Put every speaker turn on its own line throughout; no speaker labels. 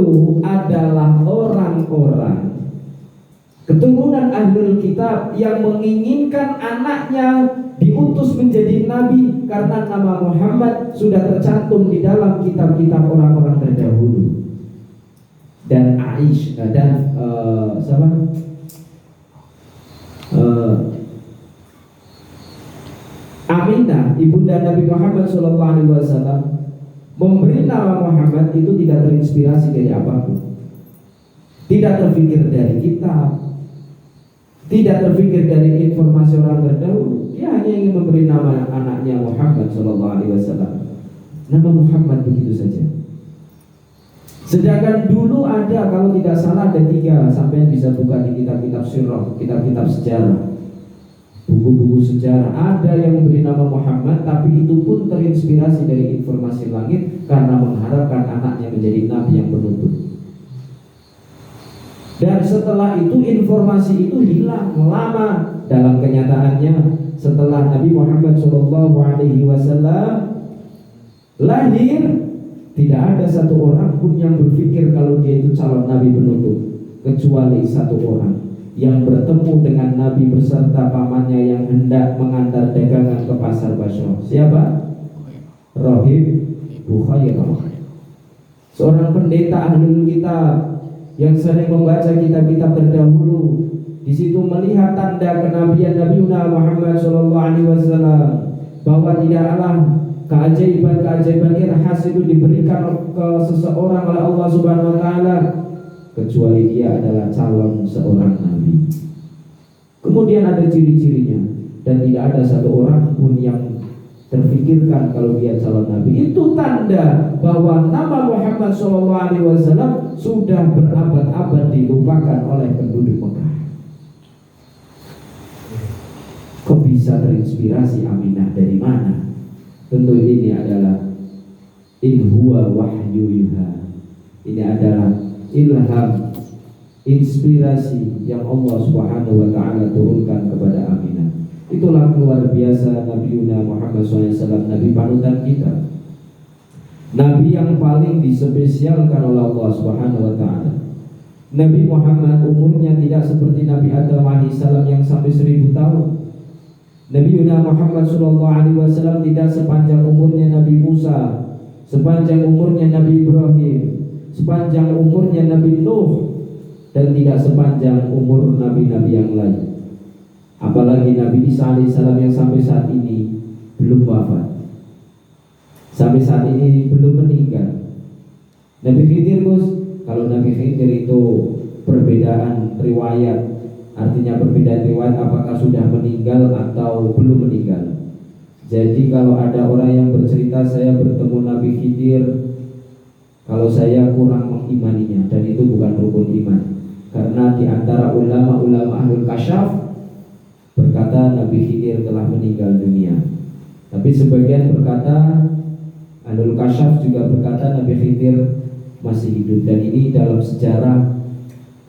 itu adalah orang-orang keturunan Ahlul Kitab yang menginginkan anaknya diutus menjadi nabi karena nama Muhammad sudah tercantum di dalam kitab-kitab orang-orang terdahulu. Dan Aisyah dan Aminah ibunda Nabi Muhammad SAW memberi nama Muhammad itu tidak terinspirasi dari apapun, tidak terpikir dari kitab, tidak terpikir dari informasi orang terdahulu. Dia hanya ingin memberi nama anaknya Muhammad SAW. Nama Muhammad begitu saja. Sedangkan dulu ada, kalau tidak salah ada 3, sampai bisa buka di kitab-kitab sirah, kitab-kitab sejarah, buku-buku sejarah, ada yang memberi nama Muhammad, tapi itu pun terinspirasi dari informasi langit karena mengharapkan anaknya menjadi nabi yang penutup. Dan setelah itu informasi itu hilang lama. Dalam kenyataannya setelah Nabi Muhammad SAW lahir, tidak ada satu orang pun yang berpikir kalau dia itu calon nabi penutup, kecuali satu orang yang bertemu dengan Nabi beserta pamannya yang hendak mengantar dagangan ke pasar Basra. Siapa? Rahib Bukhairah, seorang pendeta Ahlul Kitab yang sering membaca kitab-kitab terdahulu. Di situ melihat tanda kenabian Nabi Muhammad SAW bahwa tidaklah keajaiban-keajaiban irhas itu diberikan ke seseorang oleh Allah Subhanahu Wa Taala kecuali dia adalah calon seorang nabi. Kemudian ada ciri-cirinya dan tidak ada satu orang pun yang terfikirkan kalau dia calon nabi. Itu tanda bahwa nama Muhammad SAW sudah berabad-abad dilupakan oleh penduduk Mekah. Kok bisa terinspirasi Aminah dari mana? Tentu ini adalah in huwa wahyu yuha. Ini adalah ilham, inspirasi yang Allah Subhanahu Wa Taala turunkan kepada Aminah. Itulah luar biasa Nabi Muhammad SAW, Nabi panutan kita, Nabi yang paling dispesialkan oleh Allah Subhanahu Wa Taala. Nabi Muhammad umurnya tidak seperti Nabi Adam alaihissalam yang sampai 1000 tahun. Nabi Muhammad SAW tidak sepanjang umurnya Nabi Musa, sepanjang umurnya Nabi Ibrahim, sepanjang umurnya Nabi Nuh, dan tidak sepanjang umur nabi-nabi yang lain. Apalagi Nabi Isa alaihissalam yang sampai saat ini belum wafat, sampai saat ini belum meninggal. Nabi Khidir, kalau Nabi Khidir itu perbedaan riwayat, artinya perbedaan riwayat apakah sudah meninggal atau belum meninggal. Jadi kalau ada orang yang bercerita saya bertemu Nabi Khidir, kalau saya kurang mengimaninya, dan itu bukan rukun iman. Karena di antara ulama-ulama Ahlul Kasyaf berkata Nabi Khidir telah meninggal dunia. Tapi sebagian berkata, Ahlul Kasyaf juga berkata Nabi Khidir masih hidup. Dan ini dalam sejarah,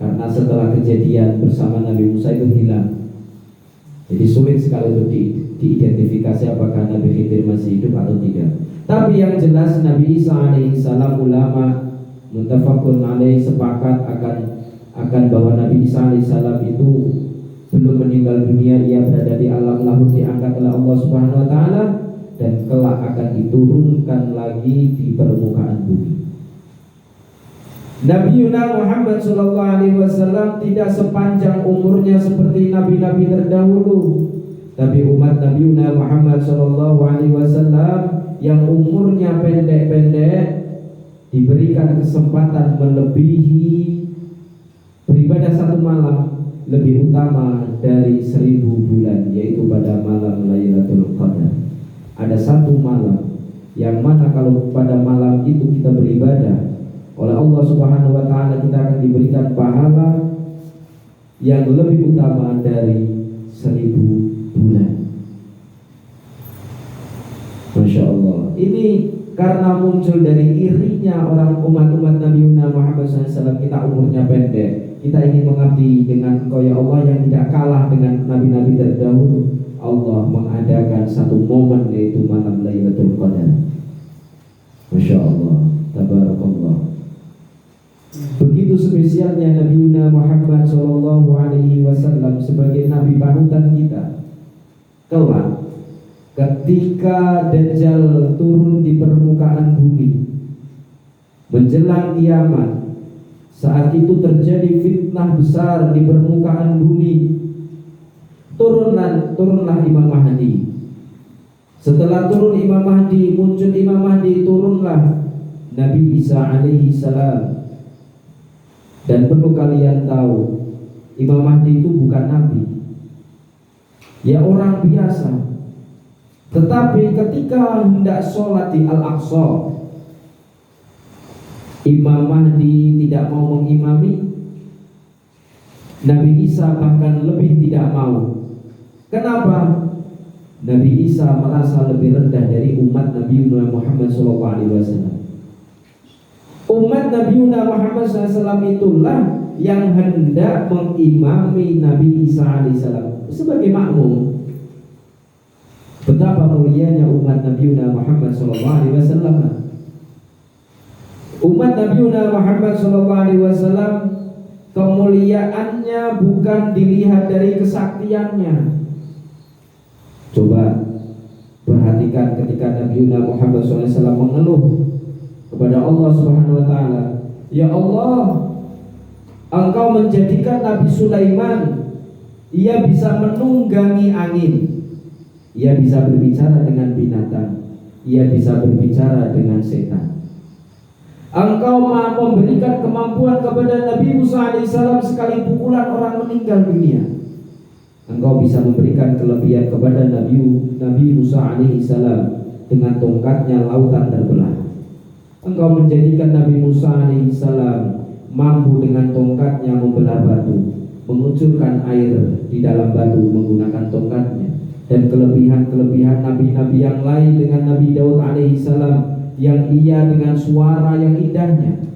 karena setelah kejadian bersama Nabi Musa itu hilang. Jadi sulit sekali untuk diidentifikasi apakah Nabi Khidir masih hidup atau tidak. Tapi yang jelas Nabi Isa alaihissalam, ulama muttafaqun alaih sepakat akan bahwa Nabi Isa alaihissalam itu belum meninggal dunia. Ia berada di alam lahut, diangkat oleh Allah Subhanahu Wa Taala, dan kelak akan diturunkan lagi di permukaan bumi. Nabi Muhammad SAW tidak sepanjang umurnya seperti nabi-nabi terdahulu, tapi umat Nabi Muhammad SAW yang umurnya pendek-pendek diberikan kesempatan melebihi beribadah satu malam lebih utama dari 1000 bulan, yaitu pada malam Lailatul Qadar. Ada satu malam yang mana kalau pada malam itu kita beribadah oleh Allah Subhanahu Wa Taala, kita akan diberikan pahala yang lebih utama dari 1000 bulan. Masya Allah. Ini karena muncul dari irinya orang umat Nabi Muhammad SAW. Kita umurnya pendek, kita ingin mengabdi dengan Engkau ya Allah yang tidak kalah dengan nabi-nabi terdahulu. Allah mengadakan satu momen, yaitu malam Lailatul Qadar. Masya Allah, tabarakallah. Begitu spesialnya Nabi Muhammad SAW sebagai Nabi panutan kita. Kelak ketika Dajjal turun di permukaan bumi menjelang kiamat, saat itu terjadi fitnah besar di permukaan bumi, turunlah Imam Mahdi. Setelah turun Imam Mahdi, muncul Imam Mahdi, turunlah Nabi Isa alaihi salam. Dan perlu kalian tahu, Imam Mahdi itu bukan nabi, ya orang biasa. Tetapi ketika hendak sholat di Al-Aqsa, Imam Mahdi tidak mau mengimami. Nabi Isa bahkan lebih tidak mau. Kenapa? Nabi Isa merasa lebih rendah dari umat Nabi Muhammad SAW. Umat Nabi Muhammad SAW itulah yang hendak mengimami Nabi Isa alaihissalam sebagai makmum. Betapa mulianya umat Nabi Muhammad SAW. Umat Nabi Muhammad SAW kemuliaannya bukan dilihat dari kesaktiannya. Coba perhatikan ketika Nabi Muhammad SAW mengeluh kepada Allah Subhanahu wa Ta'ala, ya Allah, Engkau menjadikan Nabi Sulaiman, ia bisa menunggangi angin, ia bisa berbicara dengan binatang, ia bisa berbicara dengan setan. Engkau maha memberikan kemampuan kepada Nabi Musa alaihissalam, sekali pukulan orang meninggal dunia. Engkau bisa memberikan kelebihan kepada Nabi Musa alaihissalam, dengan tongkatnya lautan terbelah. Engkau menjadikan Nabi Musa alaihissalam mampu dengan tongkatnya membelah batu, mengucurkan air di dalam batu menggunakan tongkatnya. Dan kelebihan-kelebihan nabi-nabi yang lain dengan Nabi Daud alaihissalam, yang ia dengan suara yang indahnya.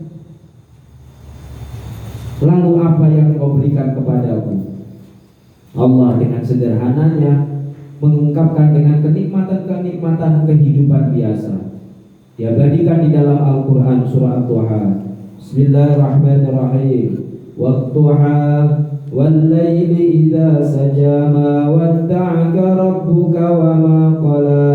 Lalu apa yang Engkau berikan kepadaku? Allah dengan sederhananya mengungkapkan dengan kenikmatan-kenikmatan kehidupan biasa. Diabadikan di dalam Al-Quran surah At-Tuha. Bismillahirrahmanirrahim. Wat-Tuha wal-laili idza saja ma wadda'aka rabbuka wa ma qala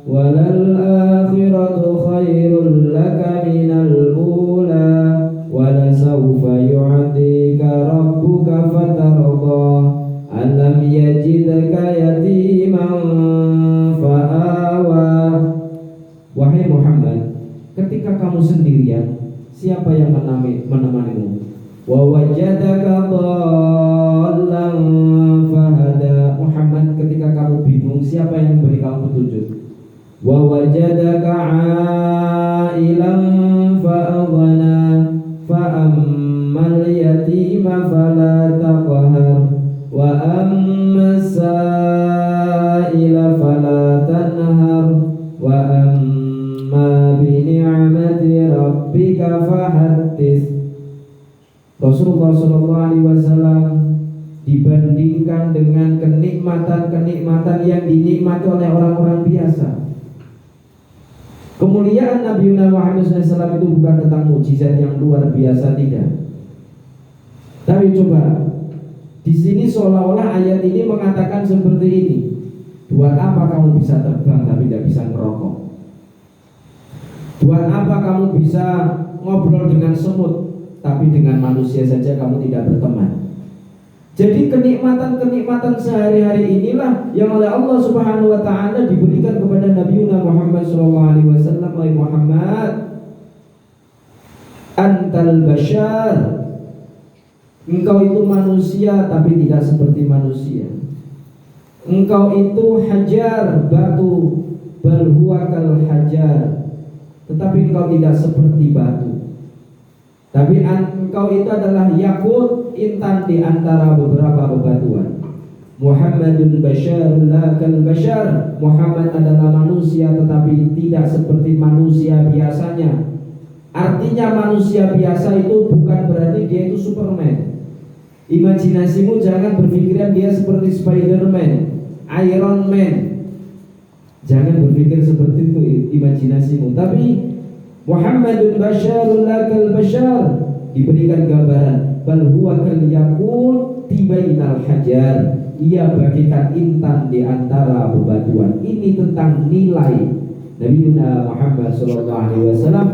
walal akhiratu khairul laka minal ula walasawfa yu'tika rabbuka fatarda alam yajidka yatiman fa'awa. Wahai Muhammad, ketika kamu sendirian, siapa yang menemanimu? Wa wajadaka dhallan fahada. Muhammad, ketika kamu bingung, siapa yang memberi kamu petunjuk? Wa wajadaka ailan fa'aghna fa ammal yatima fala taqhar wa ammas sa'ila fala tanhar wa amma bi ni'mati rabbika fahaddits. Rasulullah SAW dibandingkan dengan kenikmatan-kenikmatan yang dinikmati oleh orang-orang biasa. Kemuliaan Nabi Muhammad SAW itu bukan tentang mukjizat yang luar biasa, tidak. Tapi coba, di sini seolah-olah ayat ini mengatakan seperti ini. Buat apa kamu bisa terbang tapi tidak bisa merokok? Buat apa kamu bisa ngobrol dengan semut tapi dengan manusia saja kamu tidak berteman? Jadi kenikmatan-kenikmatan sehari-hari inilah yang oleh Allah Subhanahu wa Ta'ala diberikan kepada Nabi Muhammad SAW. Wahai Muhammad, antal bashar, engkau itu manusia tapi tidak seperti manusia. Engkau itu hajar, batu, bal huwa kal hajar, tetapi engkau tidak seperti batu. Tapi engkau itu adalah yakut, intan di antara beberapa bebatuan. Muhammadun basyarun la kal bashar. Muhammad adalah manusia tetapi tidak seperti manusia biasanya. Artinya manusia biasa itu bukan berarti dia itu Superman. Imajinasimu jangan berpikiran dia seperti Spiderman, Iron Man. Jangan berpikir seperti itu imajinasimu. Tapi Muhammadun basyarun la kal bashar. diberikan gambaran, bal huwa kal yaqut tibainal hajar, ia bagikan intan di antara bebatuan. Ini tentang nilai Nabi Muhammad sallallahu alaihi wasallam